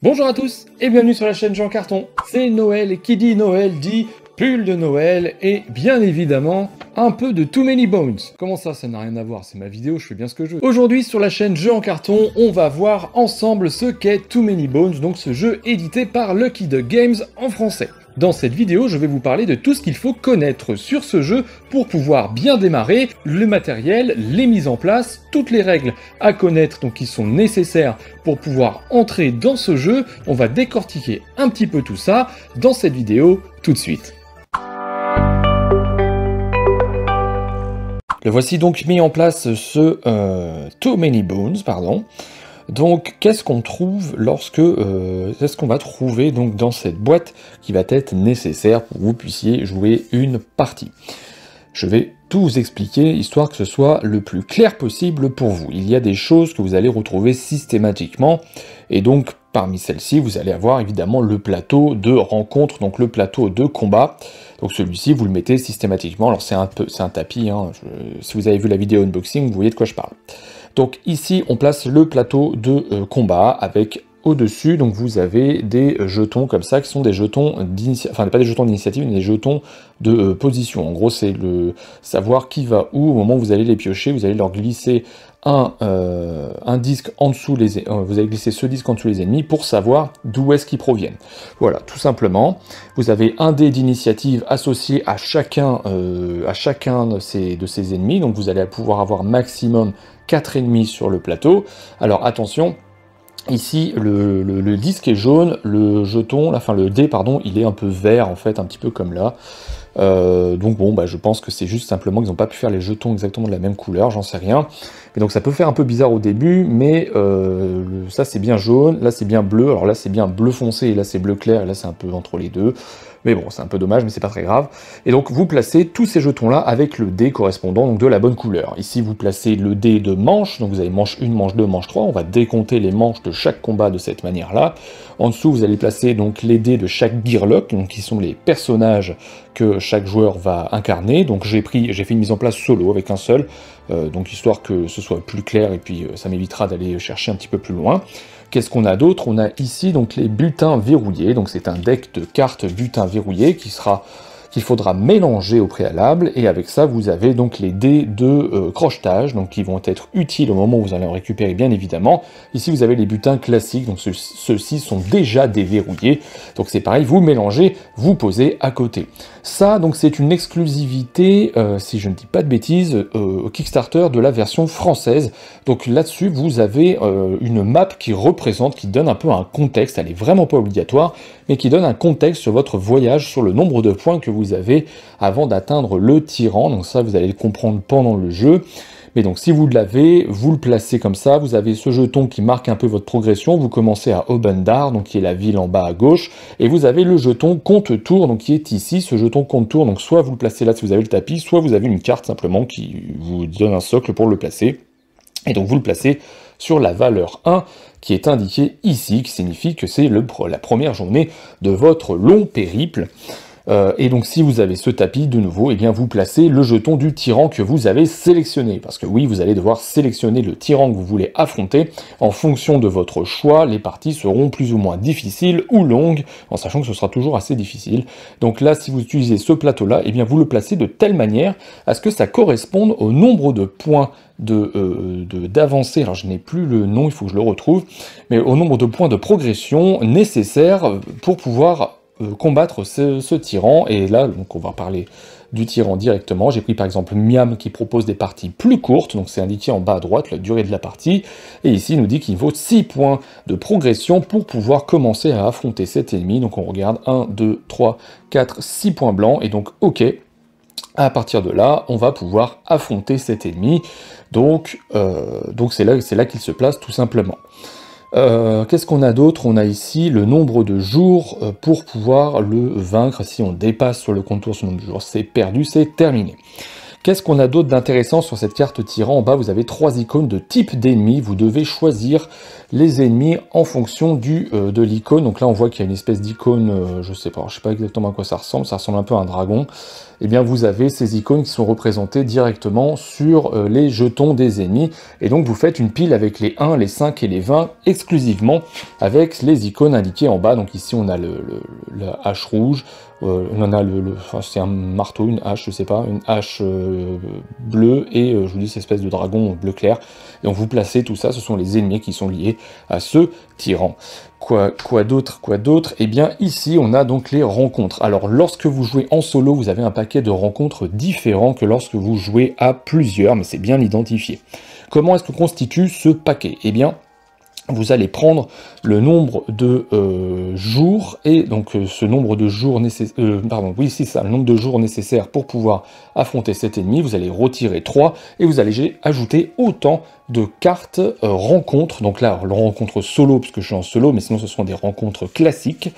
Bonjour à tous et bienvenue sur la chaîne Jean Carton. C'est Noël et qui dit Noël dit pull de Noël et bien évidemment un peu de Too Many Bones. Comment ça n'a rien à voir, c'est ma vidéo, je fais bien ce que je veux. Aujourd'hui sur la chaîne Jeux en Carton, on va voir ensemble ce qu'est Too Many Bones, donc ce jeu édité par Lucky Duck Games en français. Dans cette vidéo, je vais vous parler de tout ce qu'il faut connaître sur ce jeu pour pouvoir bien démarrer, le matériel, les mises en place, toutes les règles à connaître donc qui sont nécessaires pour pouvoir entrer dans ce jeu. On va décortiquer un petit peu tout ça dans cette vidéo tout de suite. Le voici donc mis en place ce Too Many Bones, pardon. Donc, qu'est-ce qu'on trouve qu'est-ce qu'on va trouver donc dans cette boîte qui va être nécessaire pour que vous puissiez jouer une partie? Je vais tout vous expliquer, histoire que ce soit le plus clair possible pour vous. Il y a des choses que vous allez retrouver systématiquement, et donc parmi celles-ci, vous allez avoir évidemment le plateau de rencontre, donc le plateau de combat. Donc celui-ci, vous le mettez systématiquement. Alors c'est un tapis, hein. Si vous avez vu la vidéo unboxing, vous voyez de quoi je parle. Donc ici, on place le plateau de combat avec au-dessus, donc vous avez des jetons comme ça, qui sont des jetons d'initiative, enfin pas des jetons d'initiative, mais des jetons de position. En gros, c'est le savoir qui va où au moment où vous allez les piocher, vous allez leur glisser un disque en dessous vous allez glisser ce disque en dessous les ennemis pour savoir d'où est-ce qu'ils proviennent. Voilà, tout simplement. Vous avez un dé d'initiative associé à chacun de ces ennemis, donc vous allez pouvoir avoir maximum 4 ennemis sur le plateau. Alors attention, ici le disque est jaune, le dé pardon, il est un peu vert en fait, un petit peu comme là. Donc bon, je pense que c'est juste simplement qu'ils n'ont pas pu faire les jetons exactement de la même couleur, j'en sais rien. Et donc ça peut faire un peu bizarre au début, mais ça c'est bien jaune, là c'est bien bleu, alors là c'est bien bleu foncé, et là c'est bleu clair, et là c'est un peu entre les deux. Mais bon, c'est un peu dommage, mais c'est pas très grave. Et donc vous placez tous ces jetons-là avec le dé correspondant donc de la bonne couleur. Ici vous placez le dé de manche, donc vous avez manche 1, manche 2, manche 3, on va décompter les manches de chaque combat de cette manière-là. En dessous vous allez placer donc les dés de chaque gearlock, donc qui sont les personnages que chaque joueur va incarner. Donc j'ai fait une mise en place solo avec un seul, donc histoire que ce soit plus clair et puis ça m'évitera d'aller chercher un petit peu plus loin. Qu'est-ce qu'on a d'autre? On a ici donc les butins verrouillés, donc c'est un deck de cartes butins verrouillés qu'il faudra mélanger au préalable, et avec ça vous avez donc les dés de crochetage, donc qui vont être utiles au moment où vous allez en récupérer bien évidemment. Ici vous avez les butins classiques, donc ceux-ci sont déjà déverrouillés, donc c'est pareil, vous mélangez, vous posez à côté. Ça donc c'est une exclusivité, si je ne dis pas de bêtises, au Kickstarter de la version française. Donc là-dessus vous avez une map qui donne un peu un contexte, elle est vraiment pas obligatoire, mais qui donne un contexte sur votre voyage, sur le nombre de points que vous avez avant d'atteindre le tyran. Donc ça vous allez le comprendre pendant le jeu. Mais donc si vous l'avez, vous le placez comme ça, vous avez ce jeton qui marque un peu votre progression, vous commencez à Obendar, donc qui est la ville en bas à gauche, et vous avez le jeton compte-tour, donc qui est ici, ce jeton compte-tour, donc soit vous le placez là si vous avez le tapis, soit vous avez une carte simplement qui vous donne un socle pour le placer, et donc vous le placez sur la valeur 1, qui est indiquée ici, qui signifie que c'est la première journée de votre long périple. Et donc si vous avez ce tapis, de nouveau, eh bien vous placez le jeton du tyran que vous avez sélectionné. Parce que oui, vous allez devoir sélectionner le tyran que vous voulez affronter. En fonction de votre choix, les parties seront plus ou moins difficiles ou longues, en sachant que ce sera toujours assez difficile. Donc là, si vous utilisez ce plateau-là, eh bien vous le placez de telle manière à ce que ça corresponde au nombre de points d'avancée, alors je n'ai plus le nom, il faut que je le retrouve, mais au nombre de points de progression nécessaires pour pouvoir combattre ce tyran. Et là, donc on va parler du tyran directement. J'ai pris par exemple Miam qui propose des parties plus courtes, donc c'est indiqué en bas à droite la durée de la partie, et ici il nous dit qu'il vaut 6 points de progression pour pouvoir commencer à affronter cet ennemi. Donc on regarde 1, 2, 3, 4, 6 points blancs, et donc ok. À partir de là, on va pouvoir affronter cet ennemi, donc c'est là qu'il se place tout simplement. Qu'est-ce qu'on a d'autre? On a ici le nombre de jours pour pouvoir le vaincre. Si on dépasse sur le contour ce nombre de jours, c'est perdu, c'est terminé. Qu'est-ce qu'on a d'autre d'intéressant sur cette carte tyran? En bas, vous avez 3 icônes de type d'ennemis. Vous devez choisir les ennemis en fonction de l'icône. Donc là, on voit qu'il y a une espèce d'icône, je sais pas exactement à quoi ça ressemble un peu à un dragon. Et bien vous avez ces icônes qui sont représentées directement sur les jetons des ennemis, et donc vous faites une pile avec les 1, les 5 et les 20 exclusivement avec les icônes indiquées en bas. Donc ici on a la hache rouge, on en a enfin, c'est un marteau, une hache, je sais pas, une hache bleue, et je vous dis cette espèce de dragon bleu clair. Et donc vous placez tout ça, ce sont les ennemis qui sont liés à ce tyran. Quoi d'autre? Eh bien ici on a donc les rencontres. Alors lorsque vous jouez en solo, vous avez un paquet de rencontres différents que lorsque vous jouez à plusieurs, mais c'est bien identifié. Comment est-ce que constitue ce paquet? Eh bien, vous allez prendre le nombre de jours, et donc ce nombre de jours nécessaires, le nombre de jours nécessaires pour pouvoir affronter cet ennemi. Vous allez retirer 3, et vous allez ajouter autant de cartes rencontres. Donc là, le rencontre solo, puisque je suis en solo, mais sinon ce sont des rencontres classiques,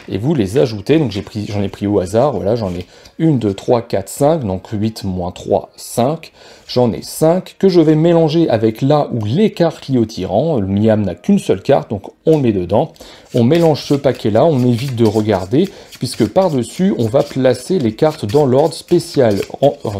et vous les ajoutez. Donc j'en ai pris au hasard, voilà, j'en ai 1, 2, 3, 4, 5, donc 8 moins 3, 5. J'en ai 5 que je vais mélanger avec là où les cartes liées au tyran. Le Miam n'a qu'une seule carte, donc on le met dedans. On mélange ce paquet-là, on évite de regarder, puisque par-dessus, on va placer les cartes dans l'ordre spécial.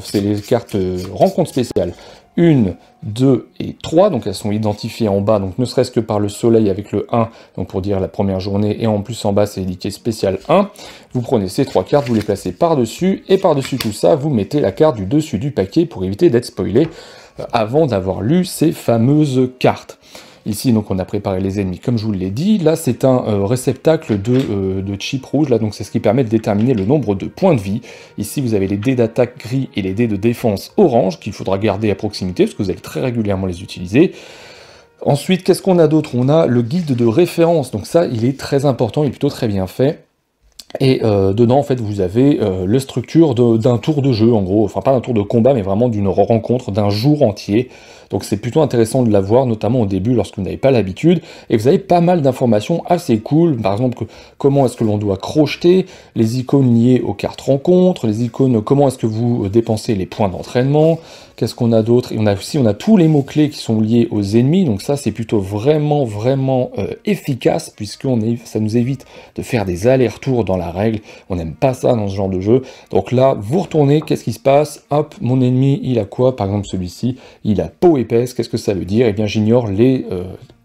C'est les cartes rencontres spéciales. 1, 2 et 3, donc elles sont identifiées en bas, donc ne serait-ce que par le soleil avec le 1, donc pour dire la première journée, et en plus en bas c'est indiqué spécial 1. Vous prenez ces 3 cartes, vous les placez par-dessus, et par-dessus tout ça, vous mettez la carte du dessus du paquet pour éviter d'être spoilé avant d'avoir lu ces fameuses cartes. Ici, donc, on a préparé les ennemis, comme je vous l'ai dit. Là, c'est un réceptacle de chip rouge, là, donc c'est ce qui permet de déterminer le nombre de points de vie. Ici, vous avez les dés d'attaque gris et les dés de défense orange, qu'il faudra garder à proximité, parce que vous allez très régulièrement les utiliser. Ensuite, qu'est-ce qu'on a d'autre? On a le guide de référence, donc ça, il est très important, il est plutôt très bien fait. Et dedans, en fait, vous avez la structure d'un tour de jeu, en gros. Enfin, pas d'un tour de combat, mais vraiment d'une rencontre, d'un jour entier. Donc c'est plutôt intéressant de la voir, notamment au début, lorsque vous n'avez pas l'habitude. Et vous avez pas mal d'informations assez cool. Par exemple, comment est-ce que l'on doit crocheter, les icônes liées aux cartes rencontres, les icônes, comment est-ce que vous dépensez les points d'entraînement. Qu'est-ce qu'on a d'autre? Et on a tous les mots-clés qui sont liés aux ennemis. Donc ça, c'est plutôt vraiment efficace, puisque ça nous évite de faire des allers-retours dans la règle. On n'aime pas ça dans ce genre de jeu. Donc là, vous retournez, qu'est-ce qui se passe? Hop, mon ennemi, il a quoi? Par exemple, celui-ci, il a peau épaisse. Qu'est-ce que ça veut dire? Eh bien, j'ignore les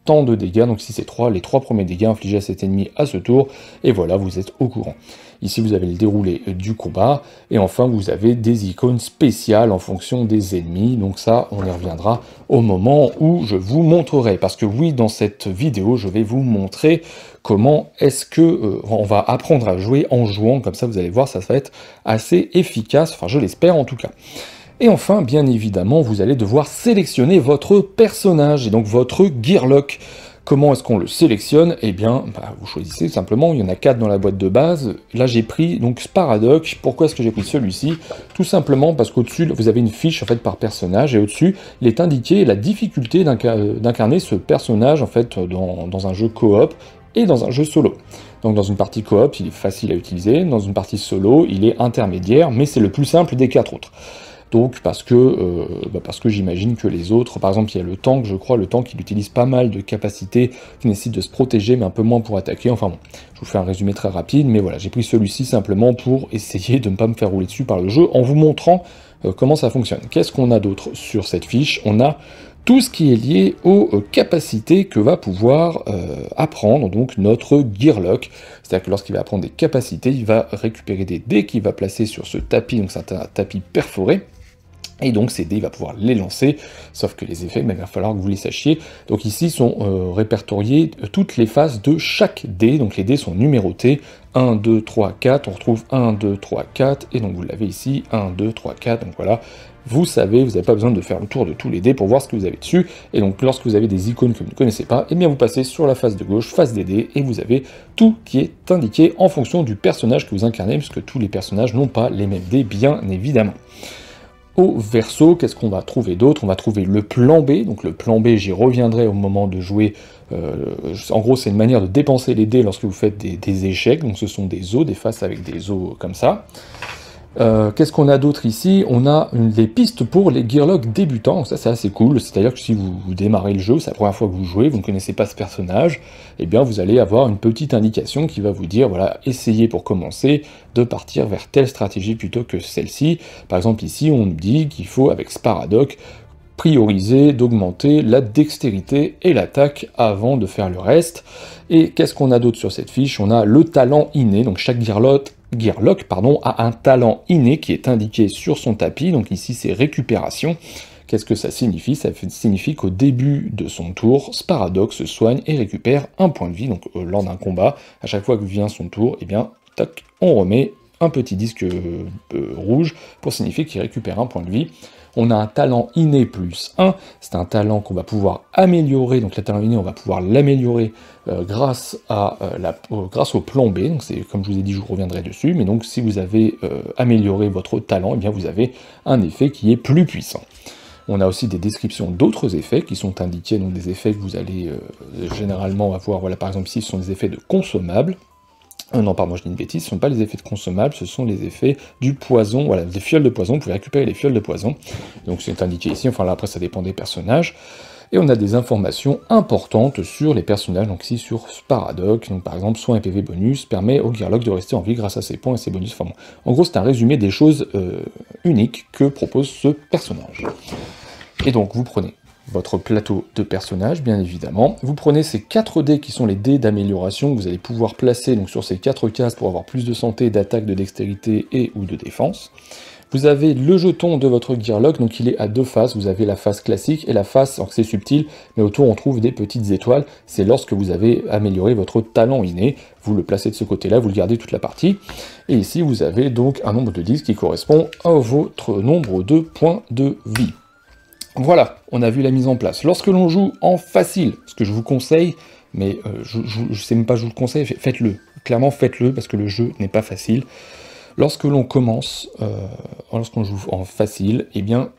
temps de dégâts. Donc si c'est 3, les 3 premiers dégâts infligés à cet ennemi à ce tour. Et voilà, vous êtes au courant. Ici, vous avez le déroulé du combat. Et enfin, vous avez des icônes spéciales en fonction des ennemis. Donc ça, on y reviendra au moment où je vous montrerai. Parce que oui, dans cette vidéo, je vais vous montrer comment est-ce que on va apprendre à jouer en jouant. Comme ça, vous allez voir, ça va être assez efficace. Enfin, je l'espère en tout cas. Et enfin, bien évidemment, vous allez devoir sélectionner votre personnage, et donc votre Gearlock. Comment est-ce qu'on le sélectionne? Eh bien, vous choisissez simplement, il y en a 4 dans la boîte de base. Là, j'ai pris donc Sparadoc. Pourquoi est-ce que j'ai pris celui-ci? Tout simplement parce qu'au-dessus, vous avez une fiche en fait par personnage, et au-dessus, il est indiqué la difficulté d'incarner ce personnage en fait dans un jeu coop et dans un jeu solo. Donc dans une partie coop, il est facile à utiliser, dans une partie solo, il est intermédiaire, mais c'est le plus simple des 4 autres. Donc parce que j'imagine que les autres, par exemple il y a le tank, je crois, le tank il utilise pas mal de capacités qui nécessitent de se protéger, mais un peu moins pour attaquer. Enfin bon, je vous fais un résumé très rapide, mais voilà, j'ai pris celui-ci simplement pour essayer de ne pas me faire rouler dessus par le jeu, en vous montrant comment ça fonctionne. Qu'est-ce qu'on a d'autre sur cette fiche? On a tout ce qui est lié aux capacités que va pouvoir apprendre donc notre Gearlock. C'est-à-dire que lorsqu'il va apprendre des capacités, il va récupérer des dés qu'il va placer sur ce tapis, donc c'est un tapis perforé. Et donc ces dés, il va pouvoir les lancer, sauf que les effets, il va falloir que vous les sachiez. Donc ici sont répertoriées toutes les phases de chaque dé, donc les dés sont numérotés, 1, 2, 3, 4, on retrouve 1, 2, 3, 4, et donc vous l'avez ici, 1, 2, 3, 4, donc voilà. Vous savez, vous n'avez pas besoin de faire le tour de tous les dés pour voir ce que vous avez dessus, et donc lorsque vous avez des icônes que vous ne connaissez pas, eh bien vous passez sur la face de gauche, face des dés, et vous avez tout qui est indiqué en fonction du personnage que vous incarnez, puisque tous les personnages n'ont pas les mêmes dés, bien évidemment. Au verso, qu'est-ce qu'on va trouver d'autre? On va trouver le plan B, donc le plan B, j'y reviendrai au moment de jouer. En gros, c'est une manière de dépenser les dés lorsque vous faites des échecs, donc ce sont des os, des faces avec des os comme ça. Qu'est-ce qu'on a d'autre ici? On a des pistes pour les Gearloc débutants, donc ça c'est assez cool, c'est-à-dire que si vous démarrez le jeu, c'est la première fois que vous jouez, vous ne connaissez pas ce personnage, eh bien vous allez avoir une petite indication qui va vous dire, voilà, essayez pour commencer de partir vers telle stratégie plutôt que celle-ci. Par exemple ici, on nous dit qu'il faut, avec Sparadoc, prioriser d'augmenter la dextérité et l'attaque avant de faire le reste. Et qu'est-ce qu'on a d'autre sur cette fiche? On a le talent inné, donc chaque Gearloc a un talent inné qui est indiqué sur son tapis, donc ici c'est récupération. Qu'est-ce que ça signifie? Ça signifie qu'au début de son tour, Sparadoc se soigne et récupère un point de vie, donc lors d'un combat, à chaque fois que vient son tour, eh bien, tac, on remet un petit disque rouge pour signifier qu'il récupère un point de vie. On a un talent inné plus 1, c'est un talent qu'on va pouvoir améliorer, donc le talent inné, on va pouvoir l'améliorer grâce au plan B, donc c'est comme je vous ai dit, je reviendrai dessus, mais donc si vous avez amélioré votre talent, eh bien vous avez un effet qui est plus puissant. On a aussi des descriptions d'autres effets qui sont indiqués, donc des effets que vous allez généralement avoir, voilà par exemple ici ce sont des effets de consommables. Non, pardon, je dis une bêtise, ce ne sont pas les effets de consommables, ce sont les effets du poison, voilà, des fioles de poison, vous pouvez récupérer les fioles de poison, donc c'est indiqué ici, enfin là après ça dépend des personnages, et on a des informations importantes sur les personnages, donc ici sur Sparadoc, donc par exemple, soin et PV bonus permet au Gearloc de rester en vie grâce à ses points et ses bonus, enfin bon, en gros c'est un résumé des choses uniques que propose ce personnage. Et donc vous prenez votre plateau de personnages, bien évidemment. Vous prenez ces 4 dés qui sont les dés d'amélioration que vous allez pouvoir placer donc, sur ces 4 cases pour avoir plus de santé, d'attaque, de dextérité et ou de défense. Vous avez le jeton de votre Gearloc, donc il est à 2 faces. Vous avez la face classique et la face, alors que c'est subtil, mais autour on trouve des petites étoiles. C'est lorsque vous avez amélioré votre talent inné. Vous le placez de ce côté-là, vous le gardez toute la partie. Et ici vous avez donc un nombre de disques qui correspond à votre nombre de points de vie. Voilà, on a vu la mise en place. Lorsque l'on joue en facile, ce que je vous conseille, mais je sais même pas je vous le conseille, faites-le. Clairement faites-le parce que le jeu n'est pas facile. Lorsque l'on commence, lorsqu'on joue en facile, eh bien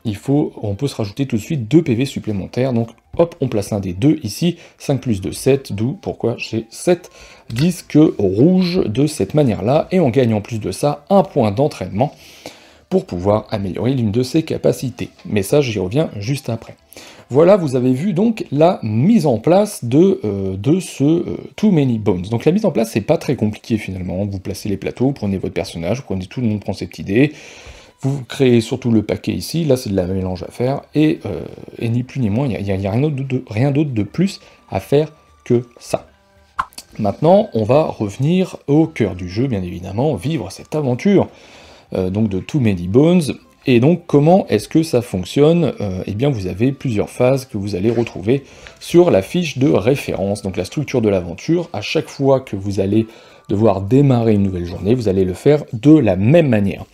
on peut se rajouter tout de suite 2 PV supplémentaires. Donc hop, on place un des 2 ici, 5 plus 2, 7, d'où pourquoi j'ai 7 disques rouges de cette manière-là. Et on gagne en plus de ça un point d'entraînement pour pouvoir améliorer l'une de ses capacités. Mais ça, j'y reviens juste après. Voilà, vous avez vu donc la mise en place de ce Too Many Bones. Donc la mise en place, c'est pas très compliqué finalement. Vous placez les plateaux, vous prenez votre personnage, tout le monde prend ses petites idées, vous créez surtout le paquet ici, là c'est de la mélange à faire, et ni plus ni moins, il n'y a rien d'autre de plus à faire que ça. Maintenant, on va revenir au cœur du jeu, bien évidemment, vivre cette aventure donc de Too Many Bones. Et donc comment est-ce que ça fonctionne? Eh bien vous avez plusieurs phases que vous allez retrouver sur la fiche de référence, donc la structure de l'aventure. À chaque fois que vous allez devoir démarrer une nouvelle journée, vous allez le faire de la même manière.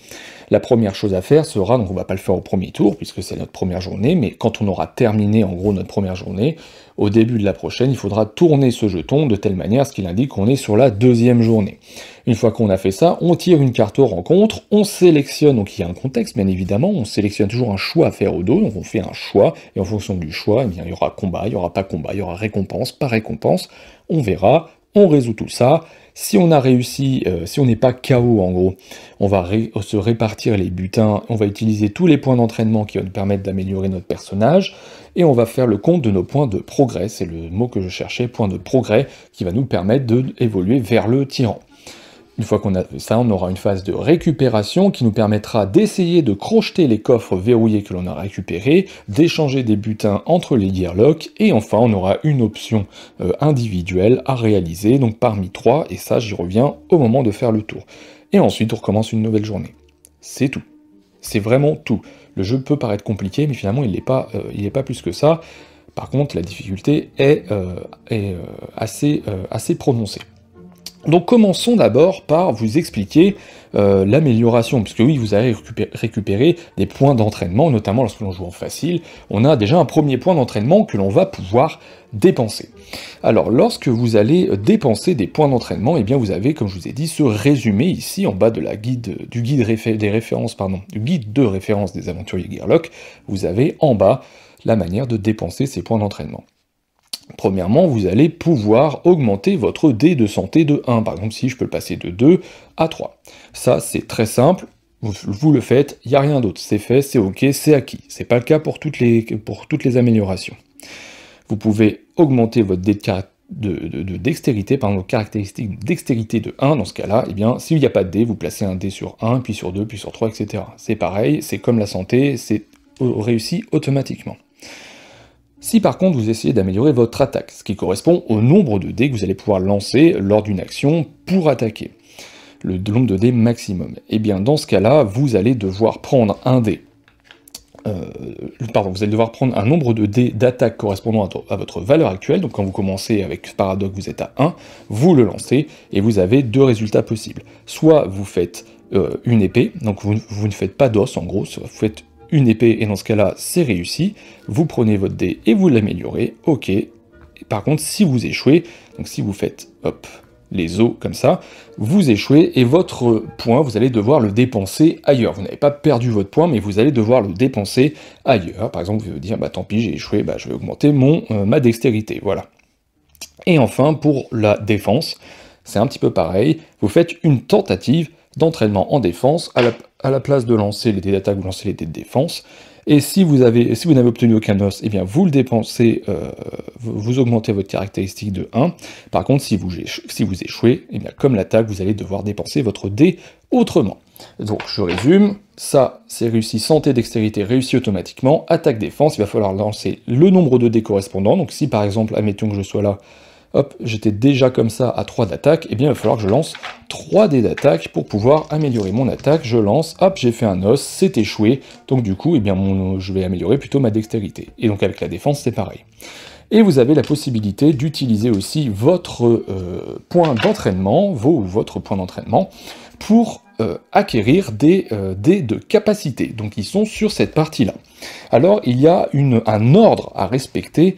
La première chose à faire sera, donc on va pas le faire au premier tour, puisque c'est notre première journée, mais quand on aura terminé en gros notre première journée, au début de la prochaine, il faudra tourner ce jeton de telle manière à ce qu'il indique qu'on est sur la deuxième journée. Une fois qu'on a fait ça, on tire une carte aux rencontres, on sélectionne, donc il y a un contexte bien évidemment, on sélectionne toujours un choix à faire au dos, donc on fait un choix, et en fonction du choix, eh bien, il y aura combat, il n'y aura pas combat, il y aura récompense, pas récompense, on verra, on résout tout ça. Si on a réussi, si on n'est pas KO en gros, on va se répartir les butins, on va utiliser tous les points d'entraînement qui vont nous permettre d'améliorer notre personnage, et on va faire le compte de nos points de progrès, c'est le mot que je cherchais, point de progrès, qui va nous permettre d'évoluer vers le tyran. Une fois qu'on a fait ça, on aura une phase de récupération qui nous permettra d'essayer de crocheter les coffres verrouillés que l'on a récupérés, d'échanger des butins entre les Gearloc, et enfin on aura une option individuelle à réaliser, donc parmi 3, et ça j'y reviens au moment de faire le tour. Et ensuite on recommence une nouvelle journée. C'est tout. C'est vraiment tout. Le jeu peut paraître compliqué, mais finalement il n'est pas plus que ça. Par contre la difficulté est assez prononcée. Donc commençons d'abord par vous expliquer l'amélioration, puisque oui, vous allez récupérer des points d'entraînement, notamment lorsque l'on joue en facile, on a déjà un premier point d'entraînement que l'on va pouvoir dépenser. Alors, lorsque vous allez dépenser des points d'entraînement, eh bien vous avez, comme je vous ai dit, ce résumé ici, en bas de du guide de référence des aventuriers Gearloc, vous avez en bas la manière de dépenser ces points d'entraînement. Premièrement, vous allez pouvoir augmenter votre dé de santé de 1. Par exemple, si je peux le passer de 2 à 3. Ça, c'est très simple. vous le faites, il n'y a rien d'autre, c'est fait, c'est ok, c'est acquis. C'est pas le cas pour toutes les améliorations. Vous pouvez augmenter votre dé de dextérité, par exemple, vos caractéristiques de dextérité de 1, dans ce cas-là, eh bien, s'il n'y a pas de dé, vous placez un dé sur 1, puis sur 2, puis sur 3, etc. C'est pareil, c'est comme la santé, c'est réussi automatiquement. Si par contre vous essayez d'améliorer votre attaque, ce qui correspond au nombre de dés que vous allez pouvoir lancer lors d'une action pour attaquer, le nombre de dés maximum, et bien dans ce cas-là, vous allez devoir prendre un dé. Vous allez devoir prendre un nombre de dés d'attaque correspondant à votre valeur actuelle, donc quand vous commencez avec Sparadoc, vous êtes à 1, vous le lancez, et vous avez deux résultats possibles. Soit vous faites une épée, donc vous ne faites pas d'os en gros, soit vous faites une épée, et dans ce cas-là, c'est réussi, vous prenez votre dé et vous l'améliorez, ok. Et par contre, si vous échouez, donc si vous faites, hop, les os comme ça, vous échouez, et votre point, vous allez devoir le dépenser ailleurs. Vous n'avez pas perdu votre point, mais vous allez devoir le dépenser ailleurs. Par exemple, vous pouvez dire, bah tant pis, j'ai échoué, bah je vais augmenter ma dextérité, voilà. Et enfin, pour la défense, c'est un petit peu pareil, vous faites une tentative d'entraînement en défense, à la place de lancer les dés d'attaque, vous lancez les dés de défense, et si vous n'avez obtenu aucun os, eh bien vous le dépensez, vous augmentez votre caractéristique de 1, par contre si vous échouez, eh bien comme l'attaque, vous allez devoir dépenser votre dé autrement. Donc je résume, ça c'est réussi, santé, dextérité, réussi automatiquement, attaque, défense, il va falloir lancer le nombre de dés correspondants, donc si par exemple, admettons que je sois là, hop, j'étais déjà comme ça à 3 d'attaque, et eh bien il va falloir que je lance 3 dés d'attaque pour pouvoir améliorer mon attaque. Je lance, hop, j'ai fait un os, c'est échoué, donc du coup, eh bien je vais améliorer plutôt ma dextérité. Et donc avec la défense, c'est pareil. Et vous avez la possibilité d'utiliser aussi votre point d'entraînement, votre point d'entraînement, pour acquérir des dés de capacité. Donc ils sont sur cette partie-là. Alors il y a un ordre à respecter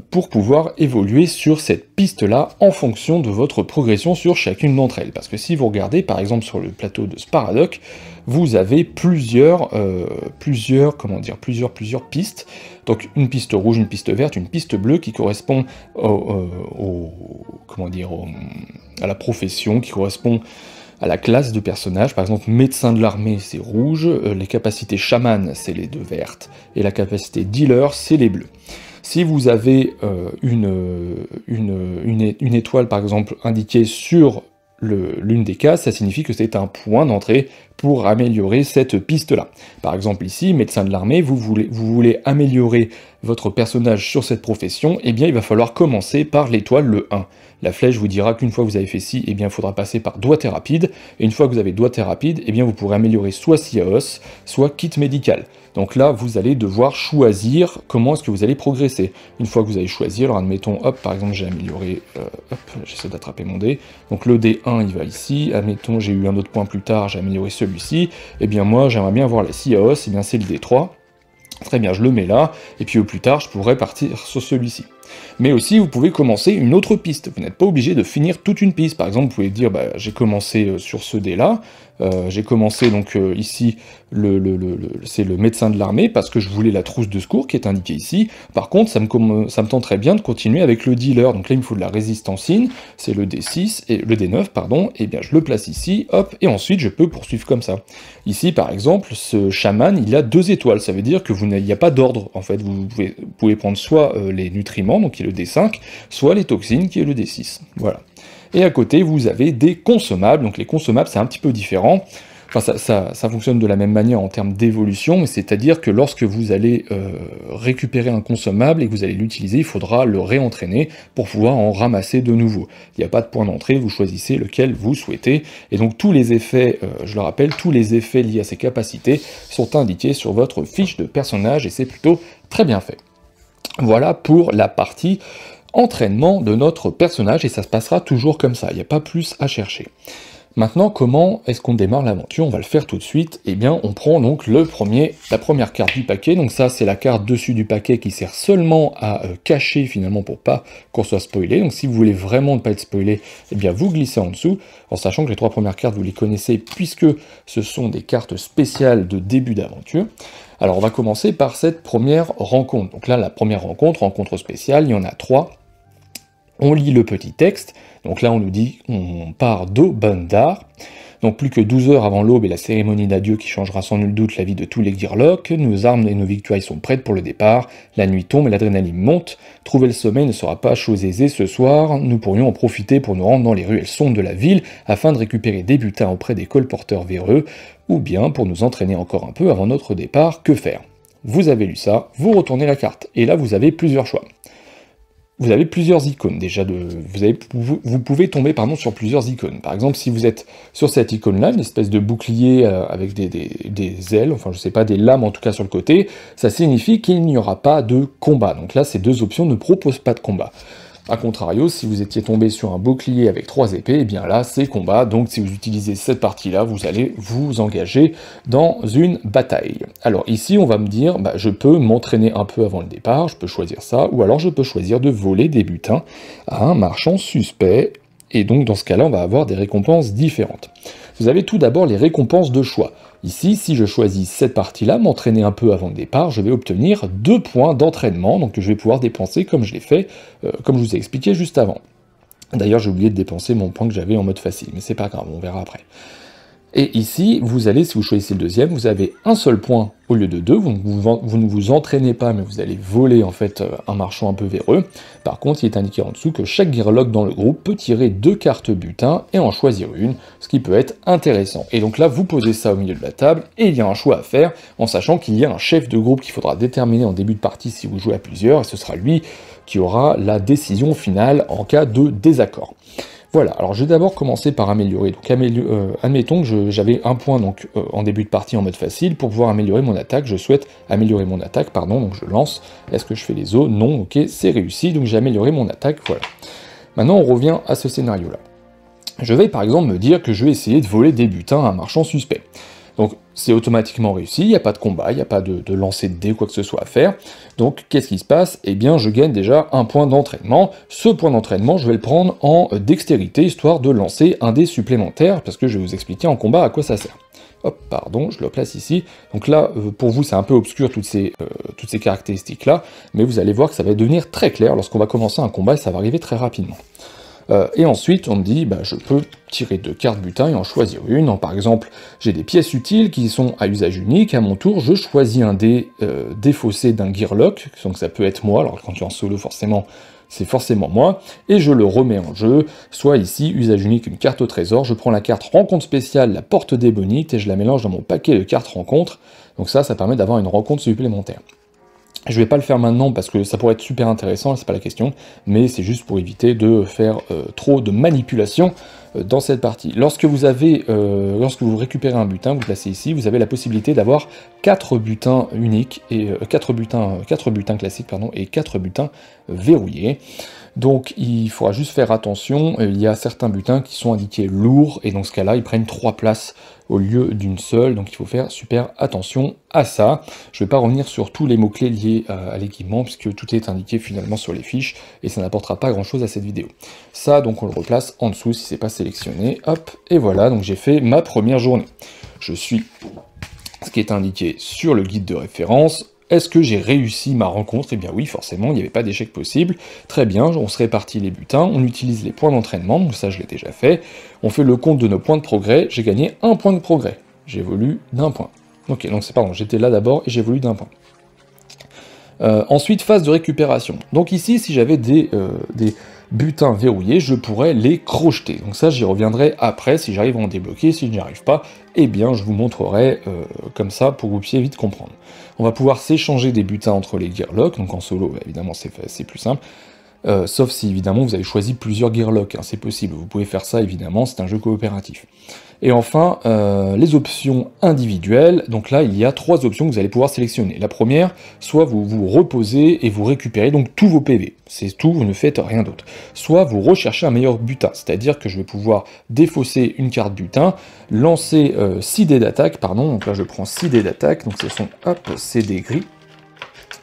pour pouvoir évoluer sur cette piste-là en fonction de votre progression sur chacune d'entre elles. Parce que si vous regardez par exemple sur le plateau de Sparadoc, vous avez plusieurs pistes. Donc une piste rouge, une piste verte, une piste bleue qui correspond à la profession, qui correspond à la classe de personnage. Par exemple, médecin de l'armée, c'est rouge, les capacités chaman, c'est les deux vertes, et la capacité dealer, c'est les bleus. Si vous avez une étoile, par exemple, indiquée sur l'une des cases, ça signifie que c'est un point d'entrée pour améliorer cette piste-là. Par exemple ici, médecin de l'armée, vous voulez améliorer votre personnage sur cette profession, eh bien il va falloir commencer par l'étoile, le 1. La flèche vous dira qu'une fois que vous avez fait ci, eh bien il faudra passer par doigté rapide, et une fois que vous avez doigté rapide, eh bien vous pourrez améliorer soit SIAOS, soit kit médical. Donc là, vous allez devoir choisir comment est-ce que vous allez progresser. Une fois que vous avez choisi, alors admettons, hop, par exemple, j'ai amélioré, j'essaie d'attraper mon dé, donc le D1, il va ici, admettons, j'ai eu un autre point plus tard, j'ai amélioré celui-ci, et bien moi, j'aimerais bien avoir la SIAOS, et bien c'est le D3, très bien, je le mets là, et puis au plus tard, je pourrais partir sur celui-ci. Mais aussi, vous pouvez commencer une autre piste, vous n'êtes pas obligé de finir toute une piste. Par exemple, vous pouvez dire, bah, j'ai commencé sur ce dé-là, j'ai commencé donc ici, c'est le médecin de l'armée, parce que je voulais la trousse de secours qui est indiquée ici. Par contre, ça me tenterait bien de continuer avec le dealer, donc là il me faut de la résistance in, c'est le D6, et le D9, pardon, et bien je le place ici, hop, et ensuite je peux poursuivre comme ça. Ici, par exemple, ce chaman, il a 2 étoiles, ça veut dire que il n'y a pas d'ordre, en fait, vous pouvez prendre soit les nutriments, donc qui est le D5, soit les toxines, qui est le D6, voilà. Et à côté, vous avez des consommables, donc les consommables, c'est un petit peu différent, enfin ça fonctionne de la même manière en termes d'évolution, mais c'est-à-dire que lorsque vous allez récupérer un consommable et que vous allez l'utiliser, il faudra le réentraîner pour pouvoir en ramasser de nouveau. Il n'y a pas de point d'entrée, vous choisissez lequel vous souhaitez, et donc tous les effets, je le rappelle, tous les effets liés à ces capacités sont indiqués sur votre fiche de personnage, et c'est plutôt très bien fait. Voilà pour la partie entraînement de notre personnage, et ça se passera toujours comme ça, il n'y a pas plus à chercher. Maintenant, comment est-ce qu'on démarre l'aventure? On va le faire tout de suite. Eh bien, on prend donc la première carte du paquet. Donc ça, c'est la carte dessus du paquet qui sert seulement à cacher finalement pour pas qu'on soit spoilé. Donc si vous voulez vraiment ne pas être spoilé, eh bien vous glissez en dessous, en sachant que les 3 premières cartes, vous les connaissez puisque ce sont des cartes spéciales de début d'aventure. Alors on va commencer par cette première rencontre. Donc là, la première rencontre spéciale, il y en a 3. On lit le petit texte, donc là on nous dit on part d'Obandar. Donc plus que 12 heures avant l'aube et la cérémonie d'adieu qui changera sans nul doute la vie de tous les Gearlocks, nos armes et nos victoires sont prêtes pour le départ, la nuit tombe et l'adrénaline monte, trouver le sommeil ne sera pas chose aisée ce soir, nous pourrions en profiter pour nous rendre dans les ruelles sombres de la ville afin de récupérer des butins auprès des colporteurs véreux, ou bien pour nous entraîner encore un peu avant notre départ, que faire? Vous avez lu ça, vous retournez la carte, et là vous avez plusieurs choix. Vous avez plusieurs icônes déjà, vous pouvez tomber sur plusieurs icônes. Par exemple, si vous êtes sur cette icône-là, une espèce de bouclier avec des ailes, enfin je sais pas, des lames en tout cas sur le côté, ça signifie qu'il n'y aura pas de combat. Donc là, ces deux options ne proposent pas de combat. A contrario, si vous étiez tombé sur un bouclier avec 3 épées, et bien là, c'est combat, donc si vous utilisez cette partie-là, vous allez vous engager dans une bataille. Alors ici, on va me dire, je peux m'entraîner un peu avant le départ, je peux choisir ça, ou alors je peux choisir de voler des butins à un marchand suspect, et donc dans ce cas-là, on va avoir des récompenses différentes. Vous avez tout d'abord les récompenses de choix. Ici, si je choisis cette partie-là, m'entraîner un peu avant le départ, je vais obtenir 2 points d'entraînement, donc que je vais pouvoir dépenser comme je l'ai fait, comme je vous ai expliqué juste avant. D'ailleurs, j'ai oublié de dépenser mon point que j'avais en mode facile, mais c'est pas grave, on verra après. Et ici, vous allez, si vous choisissez le deuxième, vous avez un seul point au lieu de 2, vous ne vous entraînez pas, mais vous allez voler en fait un marchand un peu véreux. Par contre, il est indiqué en dessous que chaque Gearlock dans le groupe peut tirer 2 cartes butin et en choisir une, ce qui peut être intéressant. Et donc là, vous posez ça au milieu de la table, et il y a un choix à faire, en sachant qu'il y a un chef de groupe qu'il faudra déterminer en début de partie si vous jouez à plusieurs, et ce sera lui qui aura la décision finale en cas de désaccord. Voilà, alors je vais d'abord commencer par améliorer. Donc admettons que j'avais un point en début de partie en mode facile. Pour pouvoir améliorer mon attaque, je souhaite améliorer mon attaque, donc je lance. Est-ce que je fais les os? Non, ok, c'est réussi, donc j'ai amélioré mon attaque, voilà. Maintenant on revient à ce scénario-là. Je vais par exemple me dire que je vais essayer de voler des butins à un marchand suspect. Donc c'est automatiquement réussi, il n'y a pas de combat, il n'y a pas de lancer de dés ou quoi que ce soit à faire. Donc qu'est-ce qui se passe? Eh bien je gagne déjà un point d'entraînement. Ce point d'entraînement, je vais le prendre en dextérité, histoire de lancer un dé supplémentaire, parce que je vais vous expliquer en combat à quoi ça sert. Hop, pardon, je le place ici. Donc là, pour vous, c'est un peu obscur toutes ces caractéristiques-là, mais vous allez voir que ça va devenir très clair lorsqu'on va commencer un combat, et ça va arriver très rapidement. Et ensuite, on me dit, je peux tirer 2 cartes butin et en choisir une. Par exemple, j'ai des pièces utiles qui sont à usage unique. À mon tour, je choisis un dé défaussé d'un Gearlock, donc ça peut être moi. Alors quand tu es en solo, forcément, c'est forcément moi. Et je le remets en jeu. Soit ici, usage unique, une carte au trésor. Je prends la carte rencontre spéciale, la porte des bonites, et je la mélange dans mon paquet de cartes rencontre. Donc ça permet d'avoir une rencontre supplémentaire. Je vais pas le faire maintenant parce que ça pourrait être super intéressant, c'est pas la question, mais c'est juste pour éviter de faire trop de manipulation dans cette partie. Lorsque vous récupérez un butin, vous le placez ici, vous avez la possibilité d'avoir 4 butins uniques, et 4 butins classiques, et 4 butins verrouillés. Donc il faudra juste faire attention, il y a certains butins qui sont indiqués lourds, et dans ce cas-là, ils prennent 3 places au lieu d'une seule, donc il faut faire super attention à ça. Je ne vais pas revenir sur tous les mots-clés liés à l'équipement, puisque tout est indiqué finalement sur les fiches, et ça n'apportera pas grand-chose à cette vidéo. Ça, donc on le replace en dessous si c'est pas sélectionné, hop, et voilà, donc j'ai fait ma première journée. Je suis ce qui est indiqué sur le guide de référence. Est-ce que j'ai réussi ma rencontre? Eh bien oui, forcément, il n'y avait pas d'échec possible. Très bien, on se répartit les butins, on utilise les points d'entraînement, donc ça je l'ai déjà fait. On fait le compte de nos points de progrès, j'ai gagné 1 point de progrès. J'évolue d'1 point. Ok, donc j'étais là d'abord et j'évolue d'1 point. Ensuite, phase de récupération. Donc ici, si j'avais des butins verrouillés, je pourrais les crocheter. Donc ça, j'y reviendrai après, si j'arrive à en débloquer. Si je n'y arrive pas, eh bien, je vous montrerai comme ça, pour que vous puissiez vite comprendre. On va pouvoir s'échanger des butins entre les Gearlocks, donc en solo, évidemment, c'est plus simple. Sauf si, évidemment, vous avez choisi plusieurs Gearlocks, c'est possible, vous pouvez faire ça, évidemment, c'est un jeu coopératif. Et enfin, les options individuelles, donc là, il y a 3 options que vous allez pouvoir sélectionner. La première, soit vous vous reposez et vous récupérez donc tous vos PV, c'est tout, vous ne faites rien d'autre. Soit vous recherchez un meilleur butin, c'est-à-dire que je vais pouvoir défausser une carte butin, lancer 6 dés d'attaque, donc là je prends 6 dés d'attaque, donc ce sont, ces dés gris,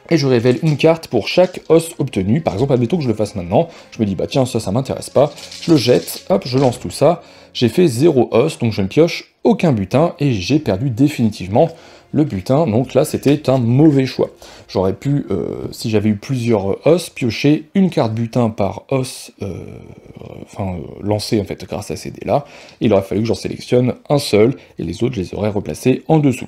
et je révèle une carte pour chaque os obtenu. Par exemple, admettons que je le fasse maintenant, je me dis, tiens, ça m'intéresse pas, je le jette, je lance tout ça, j'ai fait 0 os, donc je ne pioche aucun butin, et j'ai perdu définitivement le butin, donc là c'était un mauvais choix. J'aurais pu, si j'avais eu plusieurs os, piocher une carte butin par os, lancer en fait grâce à ces dés-là, il aurait fallu que j'en sélectionne un seul, et les autres je les aurais replacés en dessous.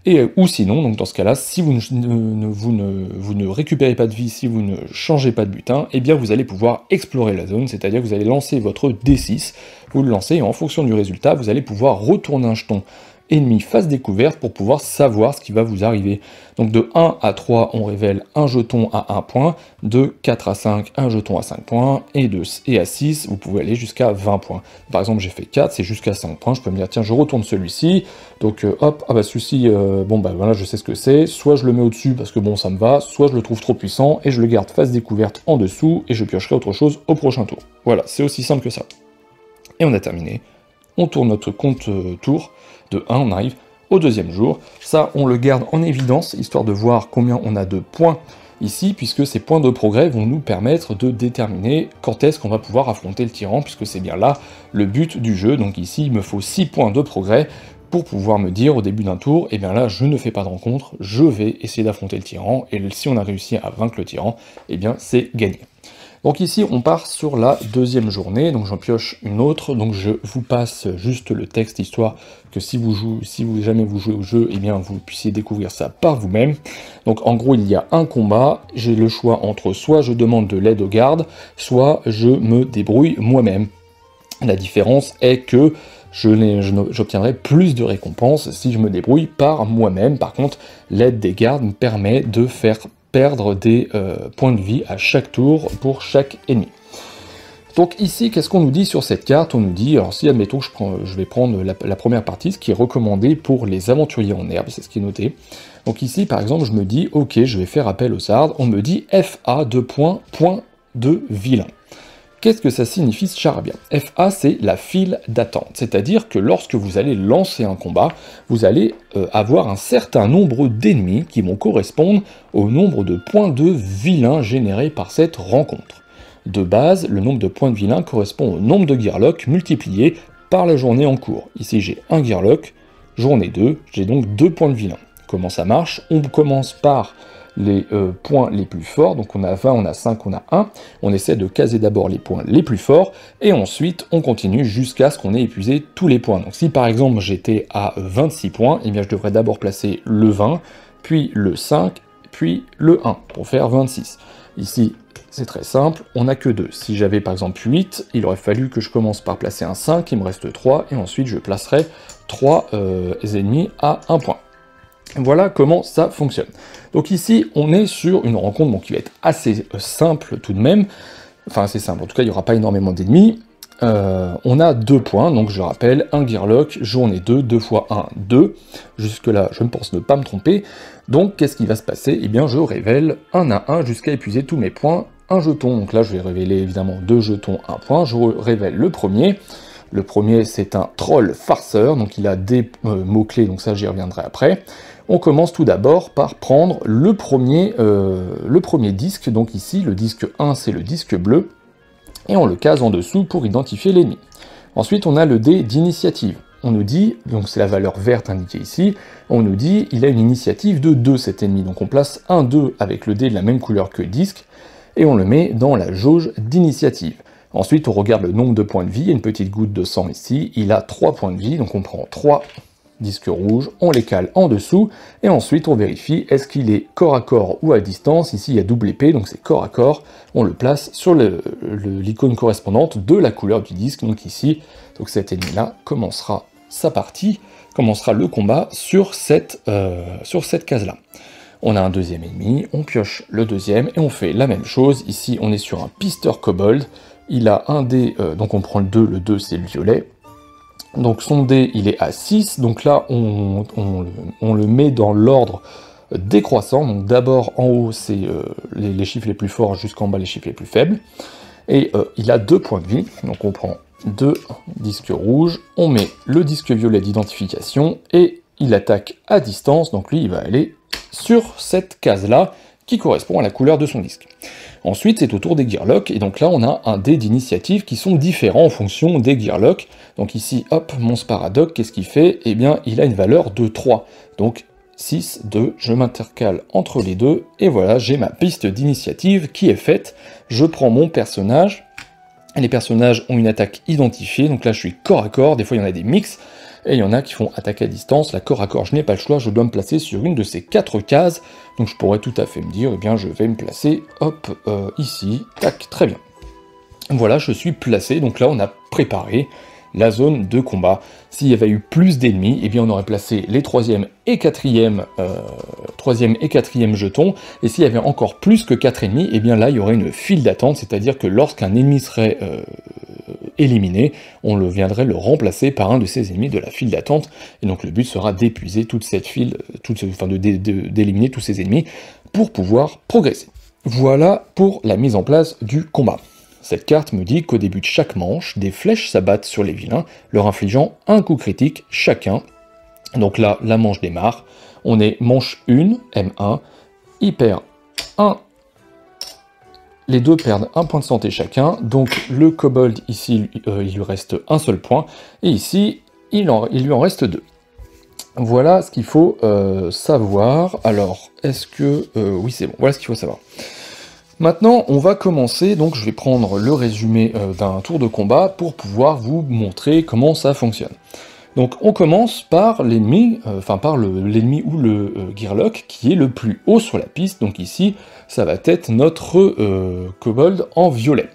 Et, ou sinon, donc dans ce cas-là, si vous ne récupérez pas de vie, si vous ne changez pas de butin, eh bien vous allez pouvoir explorer la zone, c'est-à-dire que vous allez lancer votre D6, vous le lancez, et en fonction du résultat, vous allez pouvoir retourner un jeton ennemi face découverte pour pouvoir savoir ce qui va vous arriver. Donc de 1 à 3, on révèle un jeton à 1 point, de 4 à 5, un jeton à 5 points, et à 6, vous pouvez aller jusqu'à 20 points. Par exemple, j'ai fait 4, c'est jusqu'à 5 points, je peux me dire, tiens, je retourne celui-ci, donc hop, ah bah celui-ci, voilà, je sais ce que c'est, soit je le mets au-dessus parce que bon, ça me va, soit je le trouve trop puissant, et je le garde face découverte en dessous, et je piocherai autre chose au prochain tour. Voilà, c'est aussi simple que ça. Et on a terminé. On tourne notre compte tour, de 1, on arrive au deuxième jour. Ça, on le garde en évidence, histoire de voir combien on a de points ici, puisque ces points de progrès vont nous permettre de déterminer quand est-ce qu'on va pouvoir affronter le tyran, puisque c'est bien là le but du jeu. Donc ici, il me faut 6 points de progrès pour pouvoir me dire au début d'un tour, et bien là, je ne fais pas de rencontre, je vais essayer d'affronter le tyran, et si on a réussi à vaincre le tyran, et bien c'est gagné. Donc ici, on part sur la deuxième journée, donc j'en pioche une autre, donc je vous passe juste le texte, histoire que si jamais vous jouez au jeu, eh bien vous puissiez découvrir ça par vous-même. Donc en gros, il y a un combat, j'ai le choix entre soit je demande de l'aide aux gardes, soit je me débrouille moi-même. La différence est que j'obtiendrai plus de récompenses si je me débrouille par moi-même. Par contre, l'aide des gardes me permet de faire perdre des points de vie à chaque tour pour chaque ennemi. Donc ici, qu'est-ce qu'on nous dit sur cette carte? On nous dit, alors si admettons que je vais prendre la première partie, ce qui est recommandé pour les aventuriers en herbe, c'est ce qui est noté. Donc ici, par exemple, je me dis, ok, je vais faire appel aux sardes, on me dit FA, point de vilain. Qu'est-ce que ça signifie ce charabia? FA, c'est la file d'attente, c'est-à-dire que lorsque vous allez lancer un combat, vous allez avoir un certain nombre d'ennemis qui vont correspondre au nombre de points de vilain générés par cette rencontre. De base, le nombre de points de vilain correspond au nombre de gearlocks multiplié par la journée en cours. Ici, j'ai un gearlock, journée 2, j'ai donc 2 points de vilain. Comment ça marche? On commence par les points les plus forts, donc on a 20, on a 5, on a 1, on essaie de caser d'abord les points les plus forts, et ensuite on continue jusqu'à ce qu'on ait épuisé tous les points. Donc si par exemple j'étais à 26 points, eh bien je devrais d'abord placer le 20, puis le 5, puis le 1, pour faire 26. Ici, c'est très simple, on n'a que 2. Si j'avais par exemple 8, il aurait fallu que je commence par placer un 5, il me reste 3, et ensuite je placerai 3 ennemis à 1 point. Voilà comment ça fonctionne. Donc ici, on est sur une rencontre qui va être assez simple tout de même. Enfin, assez simple. En tout cas, il n'y aura pas énormément d'ennemis. On a 2 points, donc je rappelle, un gearlock, journée 2, 2 fois 1, 2. Jusque-là, je pense ne pas me tromper. Donc, qu'est-ce qui va se passer? Eh bien, je révèle 1 à 1 jusqu'à épuiser tous mes points, un jeton. Donc là, je vais révéler évidemment 2 jetons, 1 point. Je révèle le premier. Le premier, c'est un troll farceur, donc il a des mots-clés, donc ça, j'y reviendrai après. On commence tout d'abord par prendre le premier disque, donc ici, le disque 1, c'est le disque bleu, et on le case en dessous pour identifier l'ennemi. Ensuite, on a le dé d'initiative. On nous dit, donc c'est la valeur verte indiquée ici, on nous dit, il a une initiative de 2 cet ennemi, donc on place un 2 avec le dé de la même couleur que le disque, et on le met dans la jauge d'initiative. Ensuite, on regarde le nombre de points de vie, il y a une petite goutte de sang ici, il a 3 points de vie, donc on prend 3 disques rouges, on les cale en dessous, et ensuite on vérifie est-ce qu'il est corps à corps ou à distance. Ici il y a double épée, donc c'est corps à corps, on le place sur l'icône correspondante de la couleur du disque, donc ici, donc cet ennemi-là commencera sa partie, commencera le combat sur cette case-là. On a un deuxième ennemi, on pioche le deuxième, et on fait la même chose. Ici on est sur un pisteur kobold, il a un dé, donc on prend le 2 c'est le violet. Donc son dé, il est à 6, donc là, on le met dans l'ordre décroissant. Donc d'abord, en haut, c'est les chiffres les plus forts, jusqu'en bas, les chiffres les plus faibles. Et il a 2 points de vie, donc on prend 2 disques rouges, on met le disque violet d'identification, et il attaque à distance, donc lui, il va aller sur cette case-là, qui correspond à la couleur de son disque. Ensuite, c'est au tour des gearlocks, et donc là, on a un dé d'initiative qui sont différents en fonction des gearlocks. Donc ici, hop, mon Sparadoc, qu'est-ce qu'il fait? Eh bien, il a une valeur de 3. Donc, 6, 2, je m'intercale entre les deux, et voilà, j'ai ma piste d'initiative qui est faite. Je prends mon personnage, les personnages ont une attaque identifiée, donc là je suis corps à corps, des fois il y en a des mix, et il y en a qui font attaque à distance. La corps à corps, je n'ai pas le choix, je dois me placer sur une de ces 4 cases, donc je pourrais tout à fait me dire, eh bien je vais me placer, hop, ici, tac, très bien. Voilà, je suis placé, donc là on a préparé la zone de combat. S'il y avait eu plus d'ennemis, eh bien on aurait placé les 3e et 4e jetons, et s'il y avait encore plus que 4 ennemis, eh bien là il y aurait une file d'attente, c'est-à-dire que lorsqu'un ennemi serait éliminé, on viendrait le remplacer par un de ces ennemis de la file d'attente, et donc le but sera d'épuiser toute cette file, d'éliminer tous ces ennemis pour pouvoir progresser. Voilà pour la mise en place du combat. Cette carte me dit qu'au début de chaque manche, des flèches s'abattent sur les vilains, leur infligeant un coup critique chacun. Donc là, la manche démarre. On est manche 1, M1, il perd 1. Les deux perdent 1 point de santé chacun, donc le kobold ici, il lui reste un seul point, et ici, il lui en reste 2. Voilà ce qu'il faut savoir. Alors, est-ce que... oui, c'est bon, voilà ce qu'il faut savoir. Maintenant, on va commencer, donc je vais prendre le résumé d'un tour de combat pour pouvoir vous montrer comment ça fonctionne. Donc on commence par l'ennemi, l'ennemi ou le Gearlock qui est le plus haut sur la piste, donc ici, ça va être notre kobold en violet.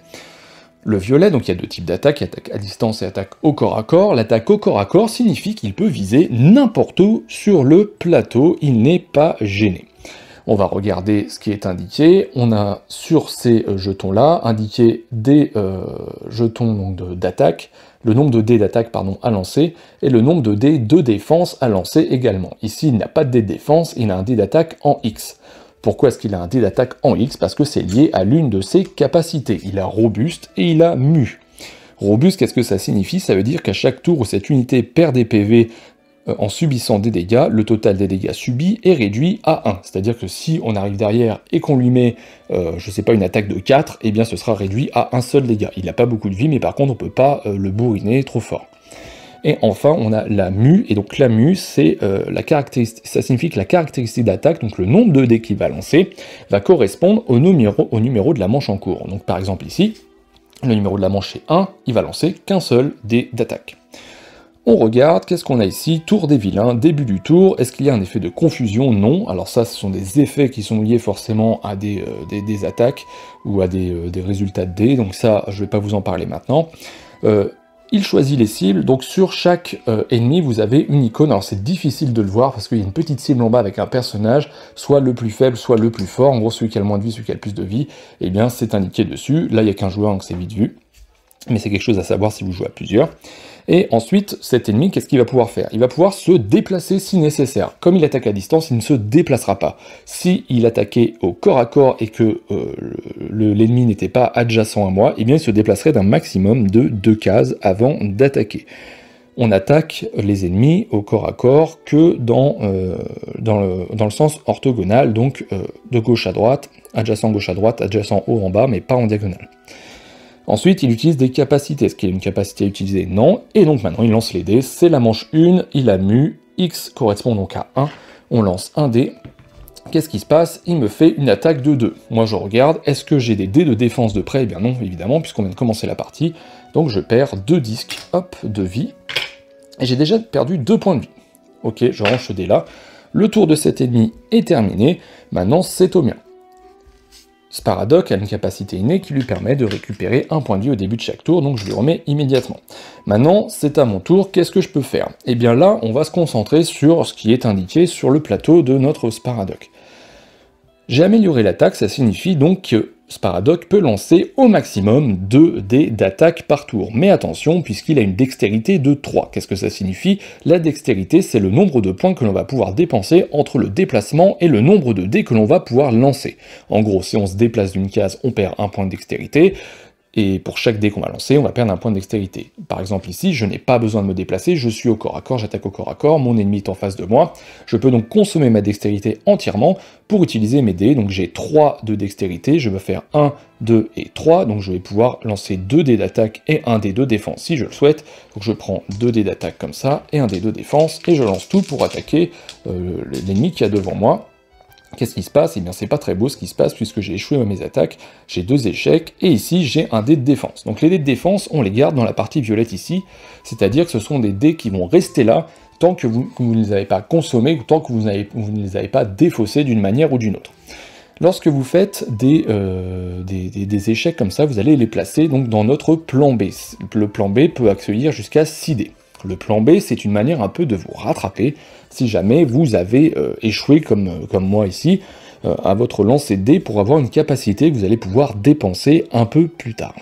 Le violet, donc il y a 2 types d'attaques, attaque à distance et attaque au corps à corps. L'attaque au corps à corps signifie qu'il peut viser n'importe où sur le plateau, il n'est pas gêné. On va regarder ce qui est indiqué. On a sur ces jetons-là indiqué des jetons d'attaque, le nombre de dés d'attaque à lancer, et le nombre de dés de défense à lancer également. Ici, il n'a pas de dés de défense, il a un dé d'attaque en X. Pourquoi est-ce qu'il a un dé d'attaque en X? Parce que c'est lié à l'une de ses capacités. Il a robuste et il a mu. Robuste, qu'est-ce que ça signifie? Ça veut dire qu'à chaque tour où cette unité perd des PV en subissant des dégâts, le total des dégâts subis est réduit à 1. C'est-à-dire que si on arrive derrière et qu'on lui met, je sais pas, une attaque de 4, eh bien ce sera réduit à un seul dégât. Il n'a pas beaucoup de vie, mais par contre on peut pas le bourriner trop fort. Et enfin, on a la mu, et donc la mu, c'est ça signifie que la caractéristique d'attaque, donc le nombre de dés qu'il va lancer, va correspondre au numéro de la manche en cours. Donc par exemple ici, le numéro de la manche est 1, il va lancer qu'un seul dé d'attaque. On regarde, qu'est-ce qu'on a ici? Tour des vilains, début du tour. Est-ce qu'il y a un effet de confusion? Non. Alors ça, ce sont des effets qui sont liés forcément à des attaques ou à des résultats de dés, donc ça, je ne vais pas vous en parler maintenant. Il choisit les cibles, donc sur chaque ennemi, vous avez une icône. Alors c'est difficile de le voir parce qu'il y a une petite cible en bas avec un personnage, soit le plus faible, soit le plus fort. En gros, celui qui a le moins de vie, celui qui a le plus de vie, eh bien c'est indiqué dessus. Là, il n'y a qu'un joueur, donc c'est vite vu. Mais c'est quelque chose à savoir si vous jouez à plusieurs. Et ensuite, cet ennemi, qu'est-ce qu'il va pouvoir faire? Il va pouvoir se déplacer si nécessaire. Comme il attaque à distance, il ne se déplacera pas. Si il attaquait au corps à corps et que l'ennemi n'était pas adjacent à moi, eh bien il se déplacerait d'un maximum de 2 cases avant d'attaquer. On attaque les ennemis au corps à corps que dans le sens orthogonal, donc de gauche à droite, adjacent haut en bas, mais pas en diagonale. Ensuite, il utilise des capacités. Est-ce qu'il y a une capacité à utiliser? Non. Et donc maintenant, il lance les dés. C'est la manche 1, il a mu. X correspond donc à 1. On lance un dé. Qu'est-ce qui se passe? Il me fait une attaque de 2. Moi, je regarde. Est-ce que j'ai des dés de défense de près? Eh bien non, évidemment, puisqu'on vient de commencer la partie. Donc je perds 2 disques, hop, de vie. Et j'ai déjà perdu 2 points de vie. Ok, je range ce dé-là. Le tour de cet ennemi est terminé. Maintenant, c'est au mien. Sparadoc a une capacité innée qui lui permet de récupérer un point de vie au début de chaque tour, donc je lui remets immédiatement. Maintenant, c'est à mon tour, qu'est-ce que je peux faire? Eh bien là, on va se concentrer sur ce qui est indiqué sur le plateau de notre Sparadoc. J'ai amélioré l'attaque, ça signifie donc que Sparadoc peut lancer au maximum 2 dés d'attaque par tour. Mais attention, puisqu'il a une dextérité de 3. Qu'est-ce que ça signifie? La dextérité, c'est le nombre de points que l'on va pouvoir dépenser entre le déplacement et le nombre de dés que l'on va pouvoir lancer. En gros, si on se déplace d'une case, on perd 1 point de dextérité. et pour chaque dé qu'on va lancer, on va perdre un point de dextérité. Par exemple ici, je n'ai pas besoin de me déplacer, je suis au corps à corps, j'attaque au corps à corps, mon ennemi est en face de moi, je peux donc consommer ma dextérité entièrement pour utiliser mes dés, donc j'ai 3 de dextérité, je vais faire 1, 2 et 3, donc je vais pouvoir lancer 2 dés d'attaque et 1 dé de défense si je le souhaite, donc je prends 2 dés d'attaque comme ça, et 1 dé de défense, et je lance tout pour attaquer l'ennemi qui a devant moi. Qu'est-ce qui se passe? Eh bien, c'est pas très beau ce qui se passe, puisque j'ai échoué à mes attaques, j'ai 2 échecs, et ici, j'ai un dé de défense. Donc les dés de défense, on les garde dans la partie violette ici, c'est-à-dire que ce sont des dés qui vont rester là, tant que vous ne les avez pas consommés, ou tant que vous ne les avez pas défaussés d'une manière ou d'une autre. Lorsque vous faites des échecs comme ça, vous allez les placer donc dans notre plan B. Le plan B peut accueillir jusqu'à 6 dés. Le plan B, c'est une manière un peu de vous rattraper si jamais vous avez échoué, comme moi ici, à votre lancer de dés pour avoir une capacité que vous allez pouvoir dépenser un peu plus tard.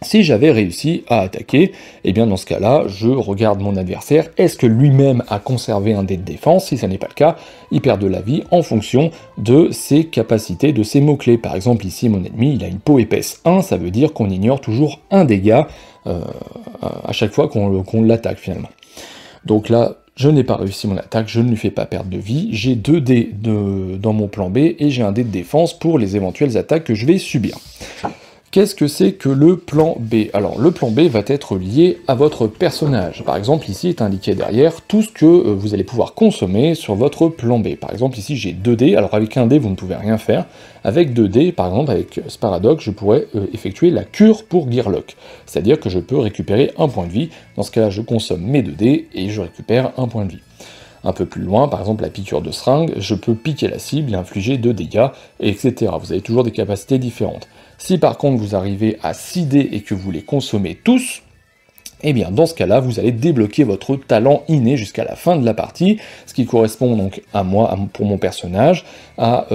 Si j'avais réussi à attaquer, eh bien dans ce cas-là, je regarde mon adversaire, est-ce que lui-même a conservé un dé de défense? Si ça n'est pas le cas, il perd de la vie en fonction de ses capacités, de ses mots-clés. Par exemple, ici, mon ennemi, il a une peau épaisse 1, ça veut dire qu'on ignore toujours un dégât à chaque fois qu'on l'attaque finalement. Donc là, je n'ai pas réussi mon attaque, je ne lui fais pas perdre de vie, j'ai 2 dés dans mon plan B, et j'ai un dé de défense pour les éventuelles attaques que je vais subir. Qu'est-ce que c'est que le plan B? Alors, le plan B va être lié à votre personnage. Par exemple, ici est indiqué derrière tout ce que vous allez pouvoir consommer sur votre plan B. Par exemple, ici j'ai 2 dés, alors avec 1 dé, vous ne pouvez rien faire. Avec 2 dés, par exemple, avec Sparadox, je pourrais effectuer la cure pour Gearlock. C'est-à-dire que je peux récupérer un point de vie. Dans ce cas-là, je consomme mes 2 dés et je récupère un point de vie. Un peu plus loin, par exemple la piqûre de seringue, je peux piquer la cible et infliger 2 dégâts, etc. Vous avez toujours des capacités différentes. Si par contre vous arrivez à 6 dés et que vous les consommez tous, eh bien dans ce cas-là, vous allez débloquer votre talent inné jusqu'à la fin de la partie, ce qui correspond donc à moi, pour mon personnage, à